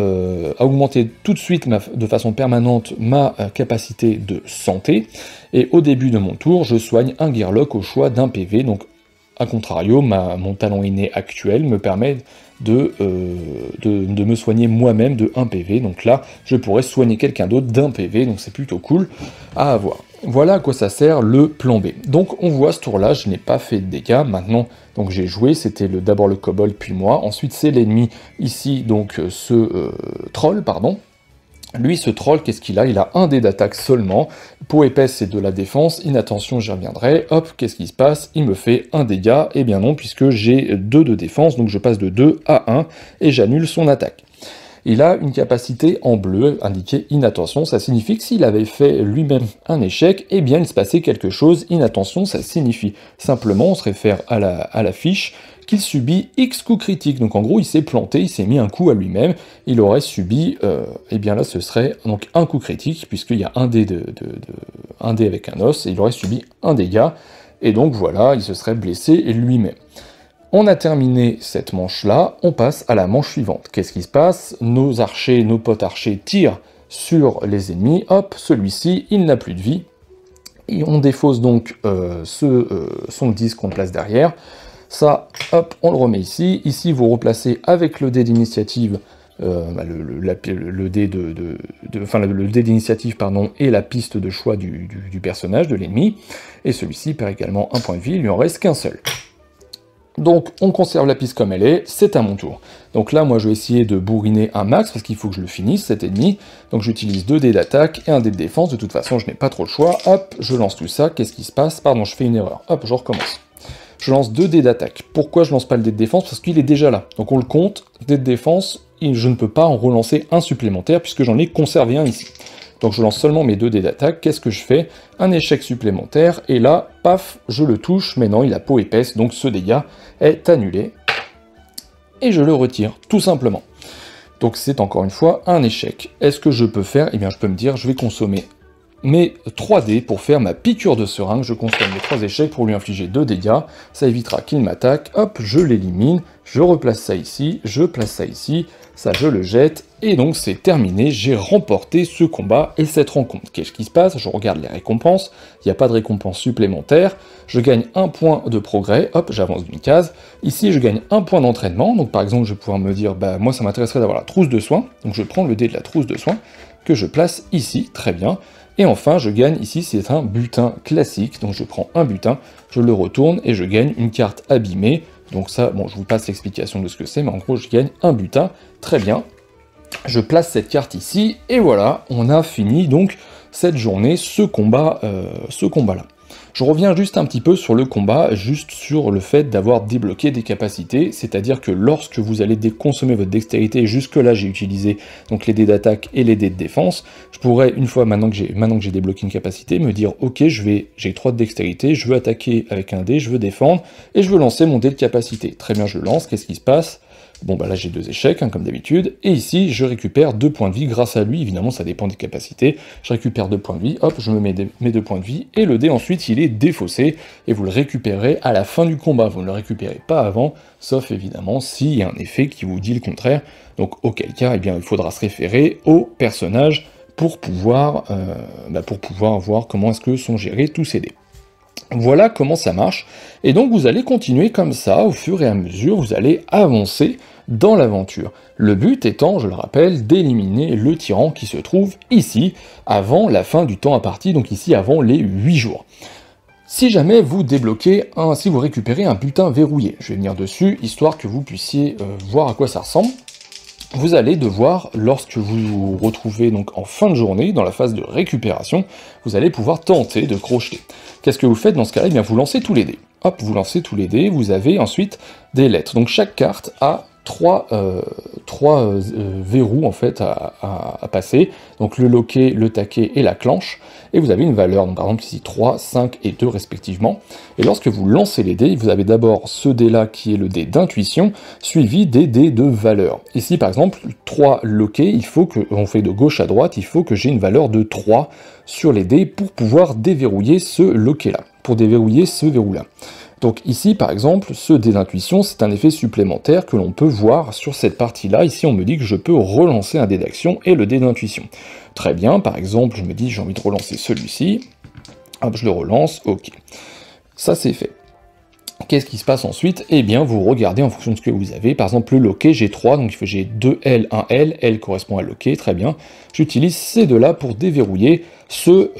augmenter tout de suite, de façon permanente, ma capacité de santé, et au début de mon tour, je soigne un Gearlock au choix d'un PV, donc a contrario, mon talent inné actuel me permet de me soigner moi-même de 1 PV, donc là, je pourrais soigner quelqu'un d'autre d'1 PV, donc c'est plutôt cool à avoir. Voilà à quoi ça sert le plan B. Donc on voit ce tour-là, je n'ai pas fait de dégâts, maintenant, donc j'ai joué, c'était d'abord le kobold, puis moi, ensuite c'est l'ennemi, ici, donc ce troll, pardon. Lui, ce troll, qu'est-ce qu'il a? Il a un dé d'attaque seulement, peau épaisse c'est de la défense, inattention j'y reviendrai, hop, qu'est-ce qui se passe? Il me fait un dégât, et bien non, puisque j'ai 2 de défense, donc je passe de 2 à 1, et j'annule son attaque. Il a une capacité en bleu, indiquée inattention, ça signifie que s'il avait fait lui-même un échec, eh bien il se passait quelque chose, inattention, ça signifie simplement, on se réfère à la fiche, qu'il subit X coups critiques. Donc en gros, il s'est planté, il s'est mis un coup à lui-même, il aurait subi, et bien là ce serait donc un coup critique, puisqu'il y a un dé, un dé avec un os, et il aurait subi un dégât, et donc voilà, il se serait blessé lui-même. On a terminé cette manche-là, on passe à la manche suivante. Qu'est-ce qui se passe? Nos archers, nos potes archers tirent sur les ennemis, hop, celui-ci, il n'a plus de vie, et on défausse donc son disque qu'on place derrière. Ça, hop, on le remet ici. Ici, vous replacez avec le dé d'initiative, le dé d'initiative, pardon, et la piste de choix du personnage, de l'ennemi. Et celui-ci perd également un point de vie, il lui en reste qu'un seul. Donc, on conserve la piste comme elle est, c'est à mon tour. Donc là, moi, je vais essayer de bourriner un max, parce qu'il faut que je le finisse, cet ennemi. Donc j'utilise 2 dés d'attaque et un dé de défense. De toute façon, je n'ai pas trop le choix. Hop, je lance tout ça. Qu'est-ce qui se passe? Pardon, je fais une erreur. Hop, je recommence. Je lance 2 dés d'attaque. Pourquoi je lance pas le dé de défense? Parce qu'il est déjà là. Donc on le compte, dé de défense, et je ne peux pas en relancer un supplémentaire, puisque j'en ai conservé un ici. Donc je lance seulement mes 2 dés d'attaque, qu'est-ce que je fais? Un échec supplémentaire, et là, paf, je le touche, mais non, il a peau épaisse, donc ce dégât est annulé. Et je le retire, tout simplement. Donc c'est encore une fois un échec. Est-ce que je peux faire? Eh bien je peux me dire, je vais consommer mes 3 dés pour faire ma piqûre de seringue, je consomme mes 3 échecs pour lui infliger 2 dégâts, ça évitera qu'il m'attaque, hop, je l'élimine, je replace ça ici, je place ça ici, ça je le jette, et donc c'est terminé, j'ai remporté ce combat et cette rencontre. Qu'est-ce qui se passe? Je regarde les récompenses, il n'y a pas de récompense supplémentaire, je gagne 1 point de progrès, hop, j'avance d'une case, ici je gagne 1 point d'entraînement, donc par exemple je vais pouvoir me dire, bah moi ça m'intéresserait d'avoir la trousse de soins, donc je prends le dé de la trousse de soins, que je place ici, très bien. Et enfin, je gagne ici, c'est un butin classique, donc je prends un butin, je le retourne et je gagne une carte abîmée. Donc ça, bon, je vous passe l'explication de ce que c'est, mais en gros, je gagne un butin, très bien. Je place cette carte ici, et voilà, on a fini donc cette journée, ce combat-là. Je reviens juste un petit peu sur le combat, juste sur le fait d'avoir débloqué des capacités, c'est-à-dire que lorsque vous allez consommer votre dextérité, jusque-là j'ai utilisé donc les dés d'attaque et les dés de défense, je pourrais, une fois maintenant que j'ai débloqué une capacité, me dire ok, j'ai 3 de dextérité, je veux attaquer avec un dé, je veux défendre, et je veux lancer mon dé de capacité. Très bien, je le lance, qu'est-ce qui se passe ? Bon bah là j'ai 2 échecs, hein, comme d'habitude, et ici je récupère 2 points de vie grâce à lui, évidemment ça dépend des capacités, je récupère 2 points de vie, hop, je me mets mes 2 points de vie, et le dé ensuite il est défaussé, et vous le récupérez à la fin du combat, vous ne le récupérez pas avant, sauf évidemment s'il y a un effet qui vous dit le contraire, donc auquel cas, eh bien, il faudra se référer au personnage pour pouvoir voir comment est-ce que sont gérés tous ces dés. Voilà comment ça marche, et donc vous allez continuer comme ça, au fur et à mesure, vous allez avancer dans l'aventure. Le but étant, je le rappelle, d'éliminer le tyran qui se trouve ici, avant la fin du temps imparti, donc ici avant les 8 jours. Si jamais vous débloquez si vous récupérez un butin verrouillé, je vais venir dessus, histoire que vous puissiez voir à quoi ça ressemble. Vous allez devoir, lorsque vous vous retrouvez donc en fin de journée, dans la phase de récupération, vous allez pouvoir tenter de crocheter. Qu'est-ce que vous faites dans ce cas-là ? Eh bien, vous lancez tous les dés. Hop, vous lancez tous les dés, vous avez ensuite des lettres. Donc chaque carte a trois verrous en fait à passer, donc le loquet, le taquet et la clenche, et vous avez une valeur, donc par exemple ici 3, 5 et 2 respectivement, et lorsque vous lancez les dés, vous avez d'abord ce dé-là qui est le dé d'intuition, suivi des dés de valeur. Ici par exemple, 3 loquets, il faut que, on fait de gauche à droite, il faut que j'ai une valeur de 3 sur les dés pour pouvoir déverrouiller ce loquet-là, pour déverrouiller ce verrou-là. Donc ici, par exemple, ce dé d'intuition, c'est un effet supplémentaire que l'on peut voir sur cette partie-là. Ici, on me dit que je peux relancer un dé d'action et le dé d'intuition. Très bien, par exemple, je me dis j'ai envie de relancer celui-ci. Hop, je le relance, ok. Ça, c'est fait. Qu'est-ce qui se passe ensuite? Eh bien, vous regardez en fonction de ce que vous avez. Par exemple, le loquet, j'ai 3, donc j'ai 2 L, 1 L. L correspond à loquet, très bien. J'utilise ces deux-là pour déverrouiller ce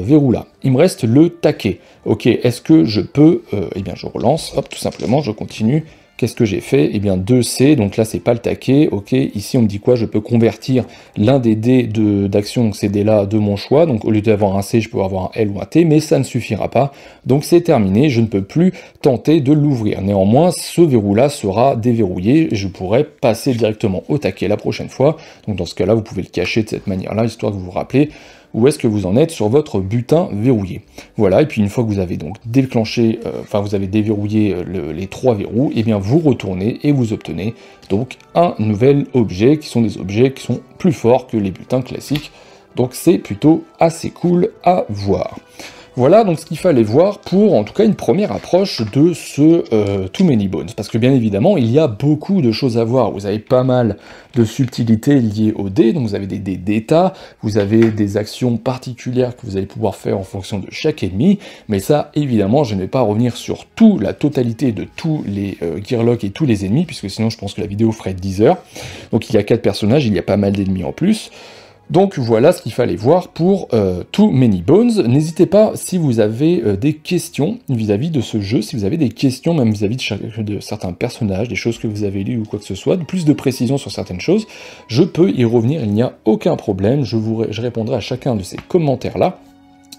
verrou-là. Il me reste le taquet. Ok, est-ce que je peux... eh bien, je relance, hop, tout simplement, je continue. Qu'est-ce que j'ai fait? Eh bien, 2C, donc là, c'est pas le taquet. Ok, ici, on me dit quoi? Je peux convertir l'un des dés d'action, donc ces dés-là, de mon choix. Donc, au lieu d'avoir un C, je peux avoir un L ou un T, mais ça ne suffira pas. Donc, c'est terminé, je ne peux plus tenter de l'ouvrir. Néanmoins, ce verrou-là sera déverrouillé et je pourrai passer directement au taquet la prochaine fois. Donc, dans ce cas-là, vous pouvez le cacher de cette manière-là, histoire que vous vous rappelez où est-ce que vous en êtes sur votre butin verrouillé. Voilà, et puis une fois que vous avez donc déclenché, vous avez déverrouillé les 3 verrous, et bien vous retournez et vous obtenez donc un nouvel objet, qui sont des objets qui sont plus forts que les butins classiques, donc c'est plutôt assez cool à voir. Voilà donc ce qu'il fallait voir pour, en tout cas, une première approche de ce Too Many Bones. Parce que bien évidemment, il y a beaucoup de choses à voir. Vous avez pas mal de subtilités liées aux dés, donc vous avez des dés d'état, vous avez des actions particulières que vous allez pouvoir faire en fonction de chaque ennemi, mais ça, évidemment, je ne vais pas revenir sur la totalité de tous les Gearlock et tous les ennemis, puisque sinon je pense que la vidéo ferait 10 heures. Donc il y a 4 personnages, il y a pas mal d'ennemis en plus. Donc voilà ce qu'il fallait voir pour Too Many Bones. N'hésitez pas, si vous avez des questions vis-à-vis de ce jeu, si vous avez des questions même vis-à-vis de certains personnages, des choses que vous avez lues ou quoi que ce soit, plus de précision sur certaines choses, je peux y revenir, il n'y a aucun problème, je répondrai à chacun de ces commentaires-là.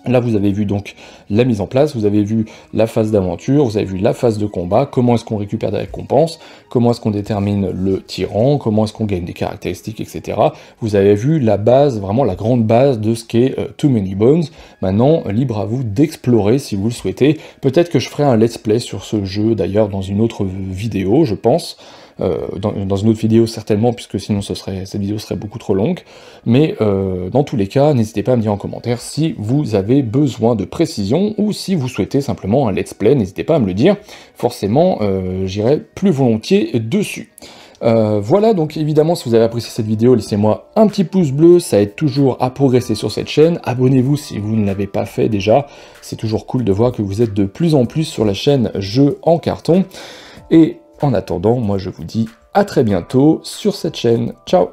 Là, vous avez vu donc la mise en place, vous avez vu la phase d'aventure, vous avez vu la phase de combat, comment est-ce qu'on récupère des récompenses, comment est-ce qu'on détermine le tyran, comment est-ce qu'on gagne des caractéristiques, etc. Vous avez vu la base, vraiment la grande base de ce qu'est Too Many Bones. Maintenant, libre à vous d'explorer si vous le souhaitez. Peut-être que je ferai un let's play sur ce jeu, d'ailleurs, dans une autre vidéo, je pense. Dans une autre vidéo certainement, puisque sinon cette vidéo serait beaucoup trop longue, mais dans tous les cas, n'hésitez pas à me dire en commentaire si vous avez besoin de précision, ou si vous souhaitez simplement un let's play, n'hésitez pas à me le dire, forcément j'irai plus volontiers dessus. Voilà, donc évidemment, si vous avez apprécié cette vidéo, laissez-moi un petit pouce bleu, ça aide toujours à progresser sur cette chaîne. Abonnez-vous si vous ne l'avez pas fait déjà, c'est toujours cool de voir que vous êtes de plus en plus sur la chaîne Jeux en carton. Et en attendant, moi je vous dis à très bientôt sur cette chaîne. Ciao!